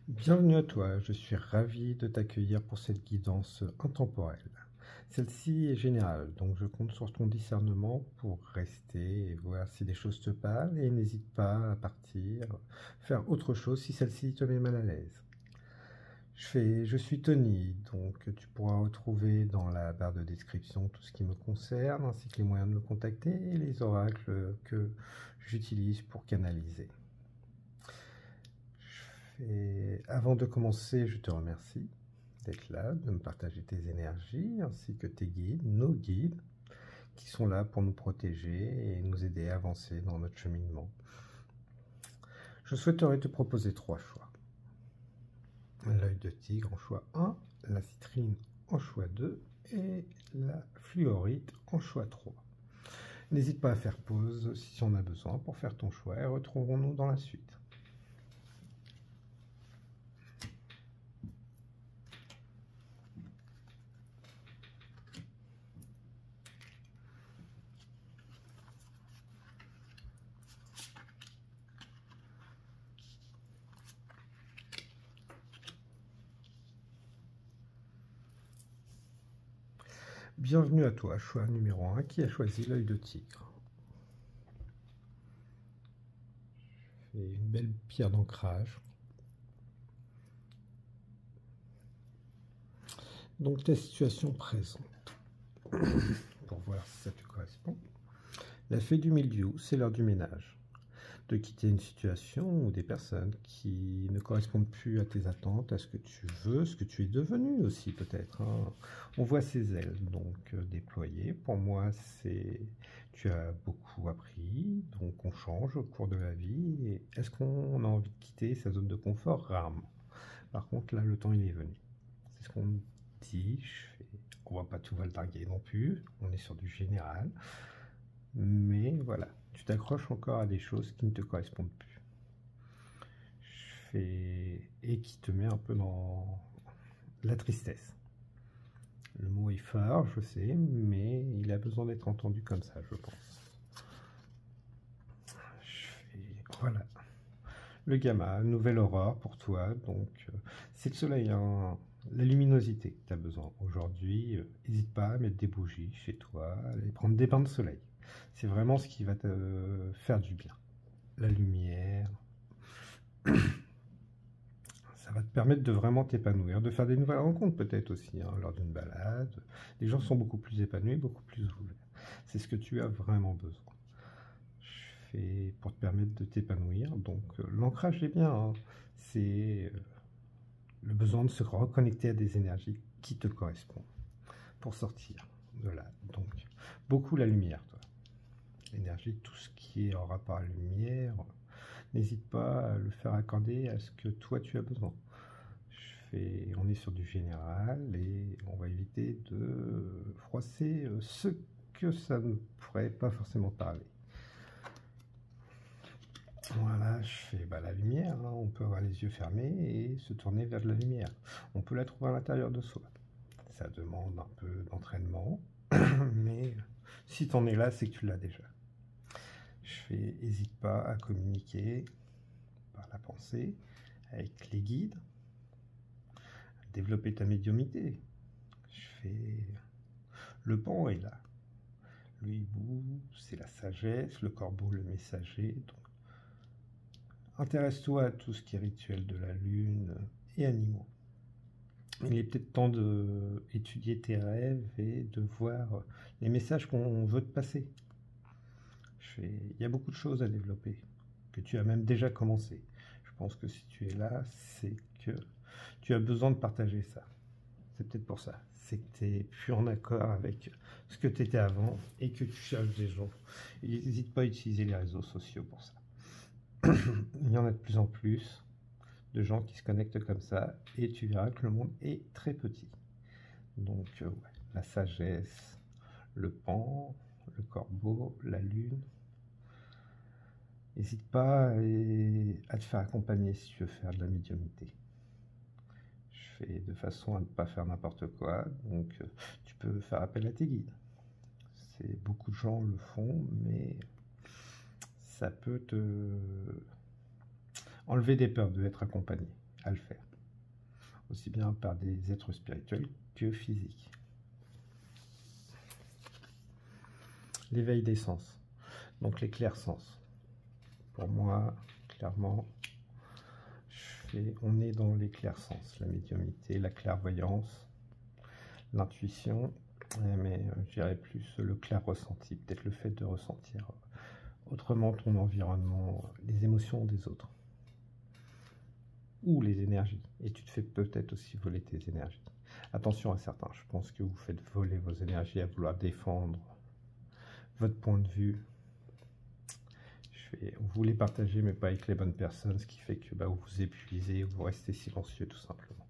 Bienvenue à toi, je suis ravi de t'accueillir pour cette guidance intemporelle. Celle-ci est générale, donc je compte sur ton discernement pour rester et voir si des choses te parlent et n'hésite pas à partir, faire autre chose si celle-ci te met mal à l'aise. Je suis Tony, donc tu pourras retrouver dans la barre de description tout ce qui me concerne, ainsi que les moyens de me contacter et les oracles que j'utilise pour canaliser. Et avant de commencer, je te remercie d'être là, de me partager tes énergies, ainsi que tes guides, nos guides, qui sont là pour nous protéger et nous aider à avancer dans notre cheminement. Je souhaiterais te proposer 3 choix. L'œil de tigre en choix 1, la citrine en choix 2 et la fluorite en choix 3. N'hésite pas à faire pause si tu en as besoin pour faire ton choix et retrouvons-nous dans la suite. Bienvenue à toi, choix numéro 1, qui a choisi l'œil de tigre. Et une belle pierre d'ancrage. Donc ta situation présente, pour voir si ça te correspond. La fée du milieu, c'est l'heure du ménage. De quitter une situation ou des personnes qui ne correspondent plus à tes attentes, à ce que tu veux, ce que tu es devenu aussi peut-être. On voit ses ailes donc déployées. Pour moi, tu as beaucoup appris, donc on change au cours de la vie. Est-ce qu'on a envie de quitter sa zone de confort? Rarement. Par contre, là, le temps, il est venu. C'est ce qu'on dit. On va pas tout valdarguer non plus. On est sur du général. Mais voilà, tu t'accroches encore à des choses qui ne te correspondent plus. Et qui te met un peu dans la tristesse. Le mot est fort, je sais, mais il a besoin d'être entendu comme ça, je pense. Voilà. Le gamma, nouvelle aurore pour toi, donc c'est le soleil, hein, la luminosité que tu as besoin. Aujourd'hui, n'hésite pas à mettre des bougies chez toi, aller prendre des bains de soleil. C'est vraiment ce qui va te faire du bien. La lumière, ça va te permettre de vraiment t'épanouir, de faire des nouvelles rencontres peut-être aussi, hein, lors d'une balade. Les gens sont beaucoup plus épanouis, beaucoup plus ouverts. C'est ce que tu as vraiment besoin. Pour te permettre de t'épanouir. Donc l'ancrage est bien, hein. C'est le besoin de se reconnecter à des énergies qui te correspondent pour sortir de là. Donc beaucoup la lumière, toi. L'énergie, tout ce qui est en rapport à la lumière, n'hésite pas à le faire accorder à ce que toi tu as besoin. On est sur du général et on va éviter de froisser ce que ça ne pourrait pas forcément parler. Voilà, je fais la lumière, hein. On peut avoir les yeux fermés et se tourner vers de la lumière. On peut la trouver à l'intérieur de soi. Ça demande un peu d'entraînement, mais si tu en es là, c'est que tu l'as déjà. N'hésite pas à communiquer par la pensée avec les guides, à développer ta médiumnité. Le pan est là. Le hibou, c'est la sagesse, le corbeau, le messager. Donc, intéresse-toi à tout ce qui est rituel de la lune et animaux. Il est peut-être temps d'étudier tes rêves et de voir les messages qu'on veut te passer. Il y a beaucoup de choses à développer, que tu as même déjà commencé. Je pense que si tu es là, c'est que tu as besoin de partager ça. C'est peut-être pour ça. C'est que tu n'es plus en accord avec ce que tu étais avant et que tu cherches des gens. N'hésite pas à utiliser les réseaux sociaux pour ça. Il y en a de plus en plus de gens qui se connectent comme ça et tu verras que le monde est très petit. Donc ouais, la sagesse, le pan, le corbeau, la lune. N'hésite pas à te faire accompagner si tu veux faire de la médiumnité. Je fais de façon à ne pas faire n'importe quoi, donc tu peux faire appel à tes guides. Beaucoup de gens le font, mais ça peut te enlever des peurs de être accompagné. à le faire. Aussi bien par des êtres spirituels que physiques. L'éveil des sens, donc les clairsens. Pour moi, clairement, on est dans les clairsens, la médiumnité, la clairvoyance, l'intuition, mais je dirais plus le clair ressenti, peut-être le fait de ressentir autrement ton environnement, les émotions des autres, ou les énergies, et tu te fais peut-être aussi voler tes énergies. Attention à certains, je pense que vous faites voler vos énergies à vouloir défendre votre point de vue. Vous les partagez, mais pas avec les bonnes personnes, ce qui fait que vous vous épuisez, vous restez silencieux tout simplement.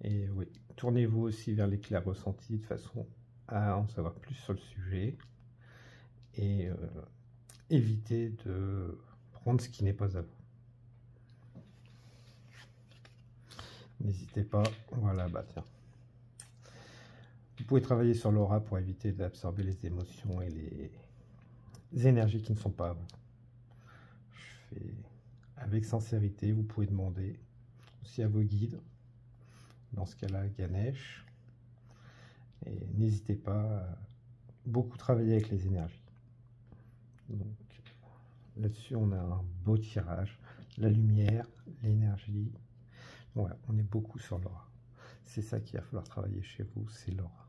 Et oui, tournez-vous aussi vers les clairs ressentis de façon à en savoir plus sur le sujet et évitez de prendre ce qui n'est pas à vous. N'hésitez pas, voilà, tiens. Vous pouvez travailler sur l'aura pour éviter d'absorber les émotions et les énergies qui ne sont pas à vous. Avec sincérité, vous pouvez demander aussi à vos guides, dans ce cas-là Ganesh, et n'hésitez pas à beaucoup travailler avec les énergies. Donc là-dessus, on a un beau tirage, la lumière, l'énergie. Voilà, on est beaucoup sur l'aura. C'est ça qu'il va falloir travailler chez vous, c'est l'aura.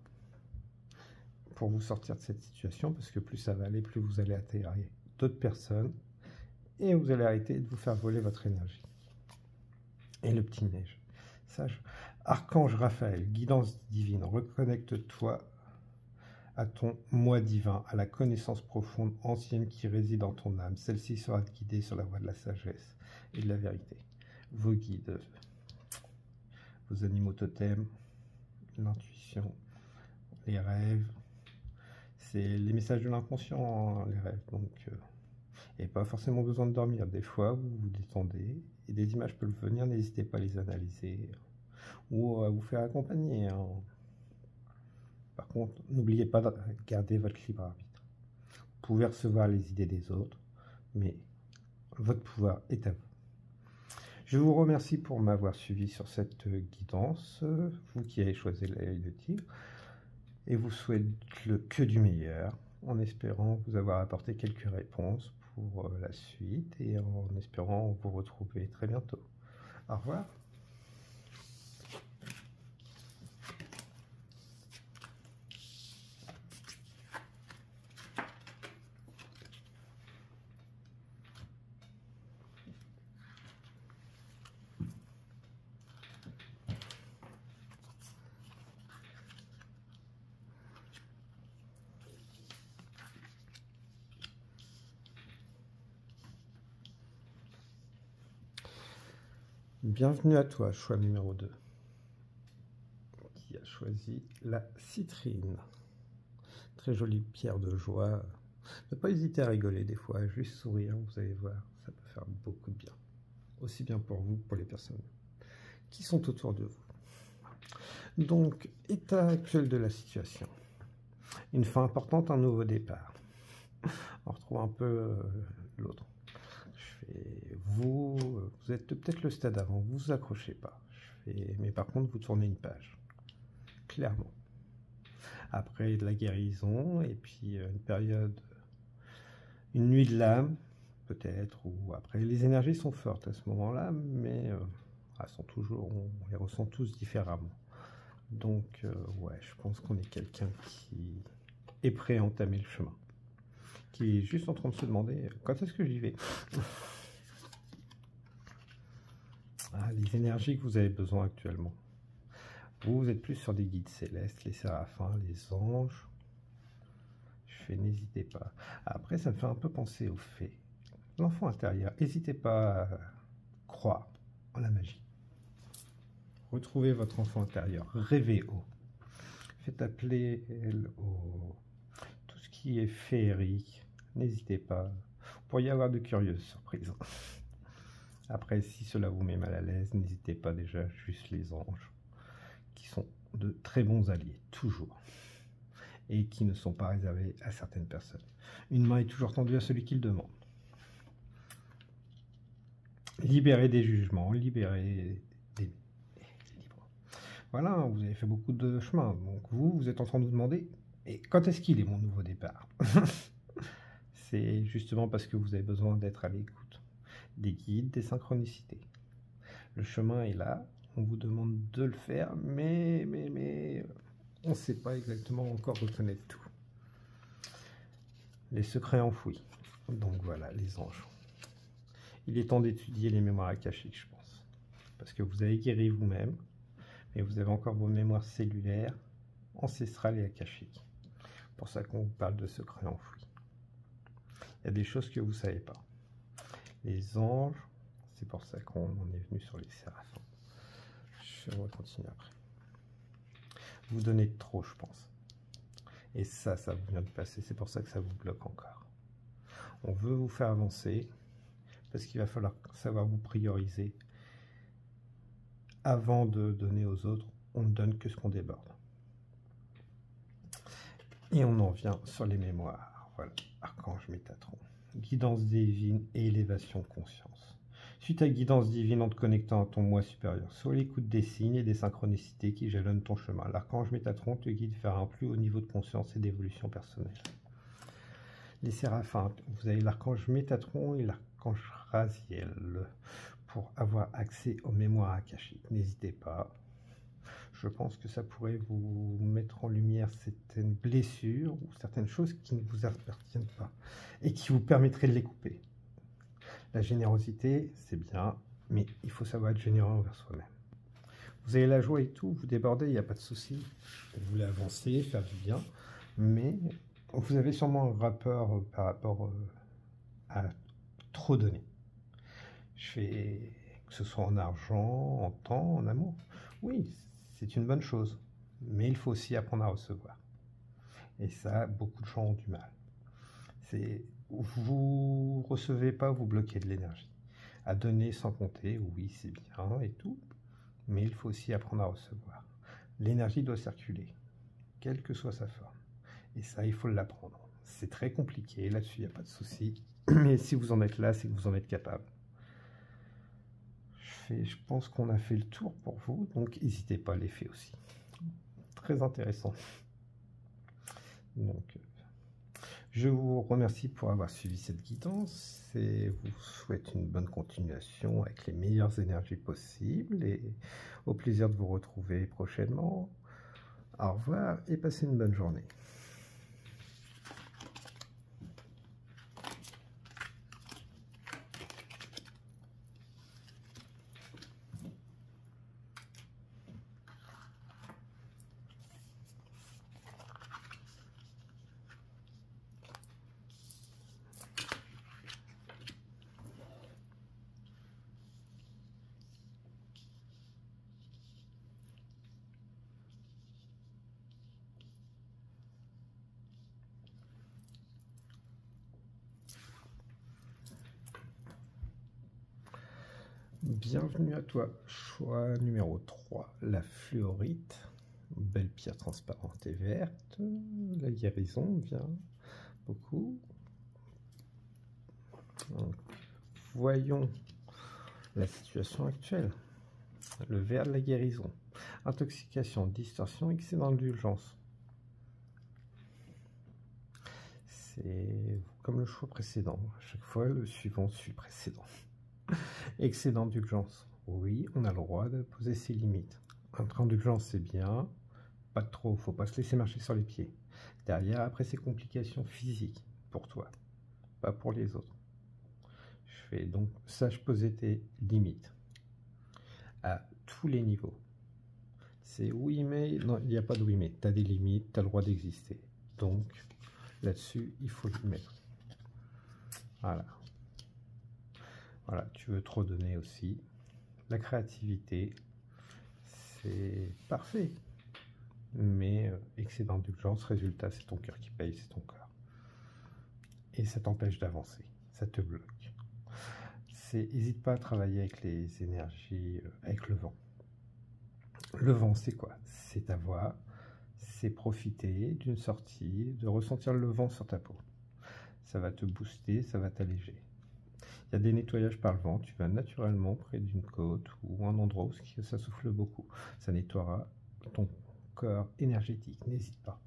Pour vous sortir de cette situation, parce que plus ça va aller, plus vous allez attirer d'autres personnes et vous allez arrêter de vous faire voler votre énergie. Et le petit neige. Sage, Archange Raphaël, guidance divine, reconnecte-toi à ton moi divin, à la connaissance profonde, ancienne qui réside en ton âme. Celle-ci sera guidée sur la voie de la sagesse et de la vérité. Vos guides, vos animaux totems, l'intuition, les rêves. C'est les messages de l'inconscient, hein, les rêves. Donc, il n'y a pas forcément besoin de dormir. Des fois, vous vous détendez et des images peuvent venir. N'hésitez pas à les analyser ou à vous faire accompagner. Hein. Par contre, n'oubliez pas de garder votre libre arbitre. Vous pouvez recevoir les idées des autres, mais votre pouvoir est à vous. Je vous remercie pour m'avoir suivi sur cette guidance, vous qui avez choisi l'œil de tigre, et vous souhaite que du meilleur, en espérant vous avoir apporté quelques réponses pour la suite, et en espérant vous retrouver très bientôt. Au revoir. Bienvenue à toi, choix numéro 2, qui a choisi la citrine. Très jolie pierre de joie. Ne pas hésiter à rigoler des fois, juste sourire, vous allez voir, ça peut faire beaucoup de bien. Aussi bien pour vous que pour les personnes qui sont autour de vous. Donc, état actuel de la situation. Une fin importante, un nouveau départ. On retrouve un peu l'autre. Vous êtes peut-être le stade avant, vous vous accrochez pas. Mais par contre, vous tournez une page. Clairement. Après de la guérison, et puis une période, une nuit de l'âme, peut-être, ou après, les énergies sont fortes à ce moment-là, mais elles sont toujours, on les ressent tous différemment. Donc, ouais, je pense qu'on est quelqu'un qui est prêt à entamer le chemin. Qui est juste en train de se demander quand est-ce que j'y vais. Les énergies que vous avez besoin actuellement. Vous êtes plus sur des guides célestes, les séraphins, les anges. N'hésitez pas. Après, ça me fait un peu penser au fait. L'enfant intérieur, n'hésitez pas à croire en la magie. Retrouvez votre enfant intérieur, rêvez haut. Faites appeler tout ce qui est féerique. N'hésitez pas. Vous pourriez avoir de curieuses surprises. Après, si cela vous met mal à l'aise, n'hésitez pas déjà, juste les anges, qui sont de très bons alliés, toujours, et qui ne sont pas réservés à certaines personnes. Une main est toujours tendue à celui qui le demande. libérer des jugements, libérer des... Libre. Voilà, vous avez fait beaucoup de chemin. Donc vous êtes en train de vous demander, et quand est-ce qu'il est mon nouveau départ? C'est justement parce que vous avez besoin d'être à l'écoute des guides, des synchronicités. Le chemin est là, on vous demande de le faire, mais on ne sait pas exactement encore reconnaître tout. Les secrets enfouis. Donc voilà, les anges. Il est temps d'étudier les mémoires akashiques, je pense. Parce que vous avez guéri vous-même, mais vous avez encore vos mémoires cellulaires, ancestrales et akashiques. C'est pour ça qu'on vous parle de secrets enfouis. Il y a des choses que vous ne savez pas. Les anges, c'est pour ça qu'on en est venu sur les séraphins. Je vais continuer après. Vous donnez trop, je pense. Et ça vous vient de passer. C'est pour ça que ça vous bloque encore. On veut vous faire avancer parce qu'il va falloir savoir vous prioriser. Avant de donner aux autres, on ne donne que ce qu'on déborde. Et on en vient sur les mémoires. Voilà, Archange Métatron. Guidance divine et élévation conscience. Suis ta guidance divine en te connectant à ton moi supérieur. Sois l'écoute des signes et des synchronicités qui jalonnent ton chemin. L'Archange Métatron te guide vers un plus haut niveau de conscience et d'évolution personnelle. Les séraphins, vous avez l'Archange Métatron et l'Archange Raziel pour avoir accès aux mémoires akashiques. N'hésitez pas. Je pense que ça pourrait vous mettre en lumière certaines blessures ou certaines choses qui ne vous appartiennent pas et qui vous permettraient de les couper. La générosité, c'est bien, mais il faut savoir être généreux envers soi-même. Vous avez la joie et tout, vous débordez, il n'y a pas de souci. Vous voulez avancer, faire du bien, mais vous avez sûrement un rapport par rapport à trop donner. Que ce soit en argent, en temps, en amour. Oui, c'est une bonne chose, mais il faut aussi apprendre à recevoir. Et ça, beaucoup de gens ont du mal. Vous recevez pas, vous bloquez de l'énergie. À donner sans compter, oui, c'est bien et tout, mais il faut aussi apprendre à recevoir. L'énergie doit circuler, quelle que soit sa forme. Et ça, il faut l'apprendre. C'est très compliqué, là-dessus, il n'y a pas de souci. Mais si vous en êtes là, c'est que vous en êtes capable. Je pense qu'on a fait le tour pour vous, donc n'hésitez pas à les faire aussi. Très intéressant. Donc, je vous remercie pour avoir suivi cette guidance et vous souhaite une bonne continuation avec les meilleures énergies possibles et au plaisir de vous retrouver prochainement. Au revoir et passez une bonne journée. Bienvenue à toi, choix numéro 3, la fluorite, belle pierre transparente et verte, la guérison vient beaucoup. Donc, voyons la situation actuelle, le vert de la guérison, intoxication, distorsion, excédent d'indulgence. C'est comme le choix précédent, à chaque fois le suivant suit le précédent. Excédent d'indulgence. Oui, on a le droit de poser ses limites. Un train d'indulgence, c'est bien. Pas de trop, faut pas se laisser marcher sur les pieds. Derrière, après, c'est complications physiques pour toi, pas pour les autres. Je fais donc, sache poser tes limites à tous les niveaux. C'est oui, mais... Non, il n'y a pas de oui, mais. Tu as des limites, tu as le droit d'exister. Donc, là-dessus, il faut le mettre. Voilà. Voilà, tu veux trop donner aussi. La créativité, c'est parfait. Mais excédent d'indulgence, résultat, c'est ton cœur qui paye, c'est ton cœur. Et ça t'empêche d'avancer, ça te bloque. N'hésite pas à travailler avec les énergies, avec le vent. Le vent, c'est quoi? C'est ta voix, c'est profiter d'une sortie, de ressentir le vent sur ta peau. Ça va te booster, ça va t'alléger. Il y a des nettoyages par le vent. Tu vas naturellement près d'une côte ou un endroit où ça souffle beaucoup. Ça nettoiera ton corps énergétique. N'hésite pas.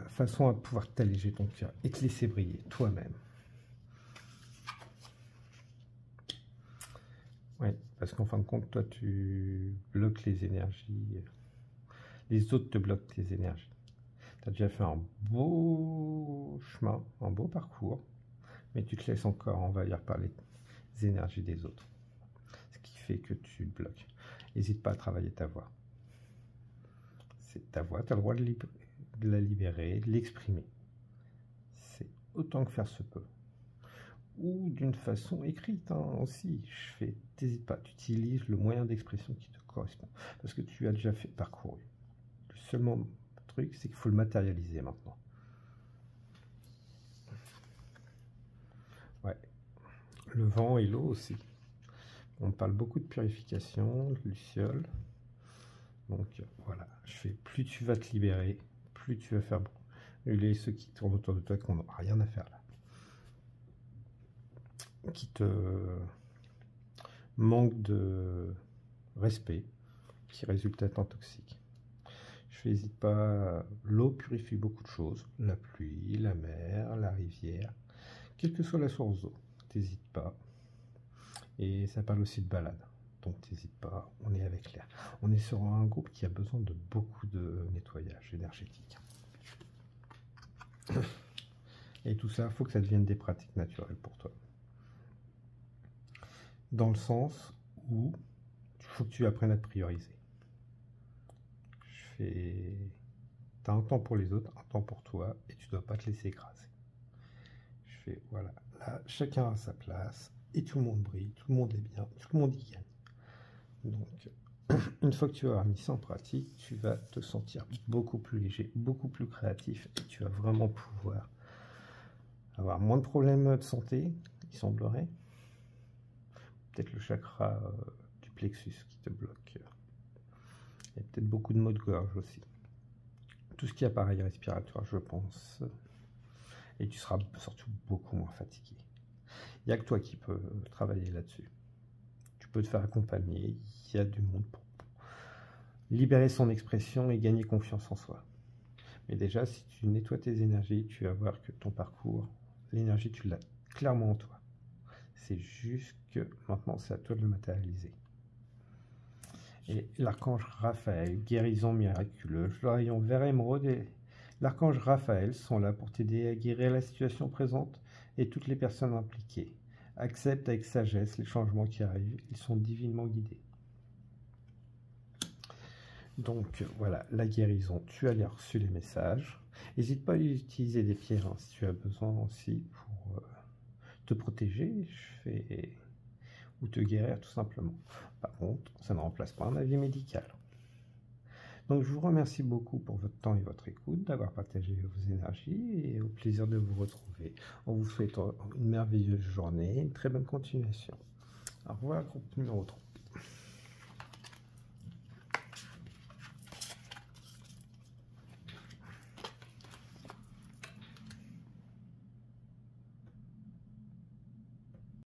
Façon à pouvoir t'alléger ton cœur et te laisser briller toi-même. Oui, parce qu'en fin de compte, toi, tu bloques les énergies. Les autres te bloquent tes énergies. Tu as déjà fait un beau chemin, un beau parcours, mais tu te laisses encore envahir par les énergies des autres. Ce qui fait que tu te bloques. N'hésite pas à travailler ta voix. C'est ta voix, tu as le droit de la libérer, de l'exprimer. C'est autant que faire se peut. Ou d'une façon écrite aussi. T'hésites pas, tu utilises le moyen d'expression qui te correspond. Parce que tu as déjà fait parcouru. Le seul truc, c'est qu'il faut le matérialiser maintenant. Ouais. Le vent et l'eau aussi. On parle beaucoup de purification, de luciole. Donc voilà, plus tu vas te libérer, plus tu vas faire brûler ceux qui tournent autour de toi qui n'ont rien à faire là. Qui te manquent de respect, qui résultent étant toxiques. N'hésite pas, l'eau purifie beaucoup de choses, la pluie, la mer, la rivière, quelle que soit la source d'eau, n'hésite pas. Et ça parle aussi de balade, donc n'hésite pas, on est avec l'air. On est sur un groupe qui a besoin de beaucoup de nettoyage énergétique. Et tout ça, il faut que ça devienne des pratiques naturelles pour toi. Dans le sens où il faut que tu apprennes à te prioriser. Tu as un temps pour les autres, un temps pour toi, et tu ne dois pas te laisser écraser. Voilà, là, chacun a sa place, et tout le monde brille, tout le monde est bien, tout le monde y gagne. Donc, une fois que tu auras mis ça en pratique, tu vas te sentir beaucoup plus léger, beaucoup plus créatif, et tu vas vraiment pouvoir avoir moins de problèmes de santé, il semblerait. Peut-être le chakra du plexus qui te bloque. Il y a peut-être beaucoup de maux de gorge aussi. Tout ce qui est appareil respiratoire, je pense. Et tu seras surtout beaucoup moins fatigué. Il n'y a que toi qui peux travailler là-dessus. Tu peux te faire accompagner. Il y a du monde pour libérer son expression et gagner confiance en soi. Mais déjà, si tu nettoies tes énergies, tu vas voir que ton parcours, l'énergie, tu l'as clairement en toi. C'est juste que maintenant, c'est à toi de le matérialiser. Et l'archange Raphaël, guérison miraculeuse, le rayon vert émeraude et l'archange Raphaël sont là pour t'aider à guérir la situation présente et toutes les personnes impliquées. Accepte avec sagesse les changements qui arrivent, ils sont divinement guidés. Donc voilà, la guérison, tu as reçu les messages. N'hésite pas à utiliser des pierres si tu as besoin aussi pour te protéger ou te guérir tout simplement. Par contre, ça ne remplace pas un avis médical. Donc je vous remercie beaucoup pour votre temps et votre écoute, d'avoir partagé vos énergies et au plaisir de vous retrouver. On vous souhaite une merveilleuse journée, une très bonne continuation. Au revoir, groupe numéro 3.